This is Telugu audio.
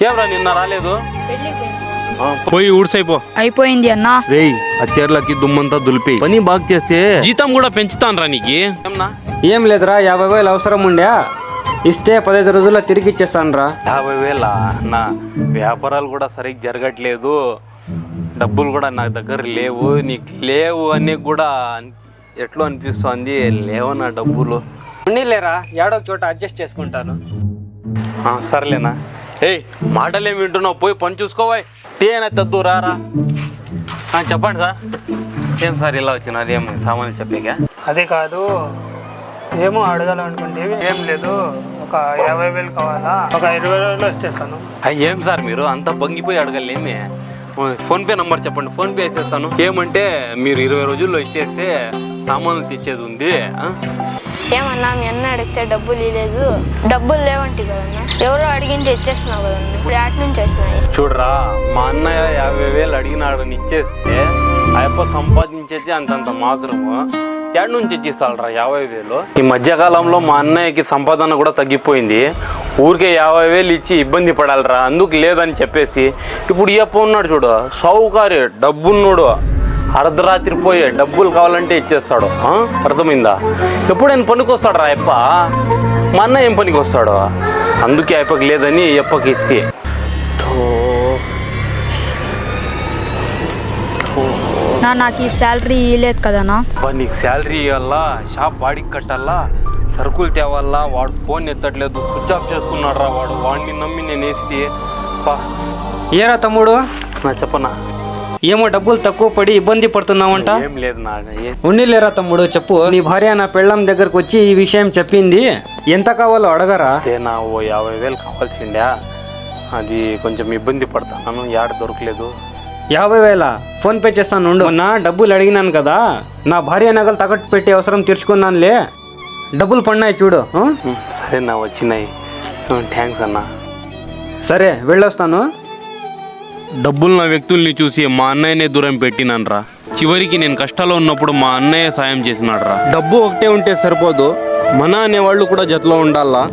ఏమ్రా నిన్న రాలేదు? పోయి ఊడ్సైపో. అయిపోయింది అన్నా. రేయ్ ఆ చీరలకి దుమ్మంతా దులిపి పని బాగా చేస్తే జీతం కూడా పెంచుతాను నీకు. ఏమన్నా? ఏం లేదురా, 50,000 అవసరం ఉండే, ఇస్తే 15 రోజుల్లో తిరిగి ఇచ్చేస్తాను రా. 50,000 నా వ్యాపారాలు కూడా సరిగ్గా జరగట్లేదు, డబ్బులు కూడా నా దగ్గర లేవు. నీకు లేవు అని కూడా ఎట్లా అనిపిస్తుంది? లేవన్నా డబ్బులు. లేరా, ఏడో చోట అడ్జస్ట్ చేసుకుంటాను. సర్లేనా. ఏయ్ మాటలేమి వింటున్నావు? పోయి పని చూసుకోవా. టీ అయినా తద్దు రారా. చెప్పండి సార్. ఏం సార్ ఇలా వచ్చినారు? ఏం సామాన్లు చెప్పాక? అదే కాదు, ఏమో అడగాలనుకుంటే ఏం లేదు, ఒక 50,000 కావాలా, ఒక 20,000 ఇచ్చేస్తాను. ఏం సార్ మీరు అంతా బంగిపోయి అడగలేమి? ఫోన్పే నంబర్ చెప్పండి, ఫోన్పే వేసేస్తాను. ఏమంటే మీరు 20 రోజుల్లో ఇచ్చేస్తే సామాన్లు తెచ్చేది ఉంది. ఏమన్నా మీ అన్న అడిగితే డబ్బులు ఇవ్వలేదు, డబ్బులు లేవంటే కదన్నా, ఎవరో అడిగింటే ఇచ్చేస్తున్నావు కదన్నా, ఇప్పుడు యాడ్ నుంచి వచ్చినాయి. చూడరా, మా అన్నయ్య 50,000 అడిగినాడని ఇచ్చేస్తే అయ్యప్ప సంపాదించేది అంతంత మాత్రము. యాడ్ నుంచి ఇచ్చిస్తాడరా 50,000. ఈ మధ్యకాలంలో మా అన్నయ్యకి సంపాదన కూడా తగ్గిపోయింది. ఊరికే 50,000 ఇచ్చి ఇబ్బంది పడాలరా, అందుకు లేదని చెప్పేసి ఇప్పుడు ఇయ్యప్ప ఉన్నాడు చూడు, సౌకారి డబ్బున్నోడు, అర్ధరాత్రి పోయే డబ్బులు కావాలంటే ఇచ్చేస్తాడు. అర్థమైందా? ఎప్పుడైనా పనికి వస్తాడు రా అయ్యప్ప, మా అన్న ఏం పనికి వస్తాడు? అందుకే అయ్యప్పకి లేదని అయ్యప్పకి ఇచ్చి. నాకు ఈ శాలరీ ఇవ్వలేదు కదనా. నీకు శాలరీ ఇవ్వాలా, షాప్ వాడికి కట్టాలా, సరుకులు తేవాలా, వాడు ఫోన్ ఎత్తట్లేదు, స్విచ్ ఆఫ్ చేసుకున్నాడు రా వాడు. వాడిని నమ్మి నేను వేసి ఏరా తమ్ముడు, చెప్పనా? ఏమో డబ్బులు తక్కువ పడి ఇబ్బంది పడుతున్నావంట. ఏం లేదు నా. ఉండిలేరా తమ్ముడు, చెప్పు. నీ భార్య నా పెళ్ళం దగ్గరకు వచ్చి ఈ విషయం చెప్పింది, ఎంత కావాలో అడగరా. నా ఓ 50,000 కావాల్సిండే, అది కొంచెం ఇబ్బంది పడతాను, యాడ దొరకలేదు. 50,000 ఫోన్ పే చేస్తాను ఉండు. నా డబ్బులు అడిగినాను కదా, నా భార్య నగలు తాకట్టు పెట్టి అవసరం తీర్చుకున్నానులే, డబ్బులు పడినాయి చూడు. సరే నా, వచ్చినాయి. థ్యాంక్స్ అన్నా. సరే వెళ్ళొస్తాను. డబ్బులున్న వ్యక్తుల్ని చూసి మా అన్నయ్యనే దూరం పెట్టినాన్రా. చివరికి నేను కష్టాల్లో ఉన్నప్పుడు మా అన్నయ్య సాయం చేసినాడు రా. డబ్బు ఒకటే ఉంటే సరిపోదు, మన అనేవాళ్ళు కూడా జతలో ఉండాలా.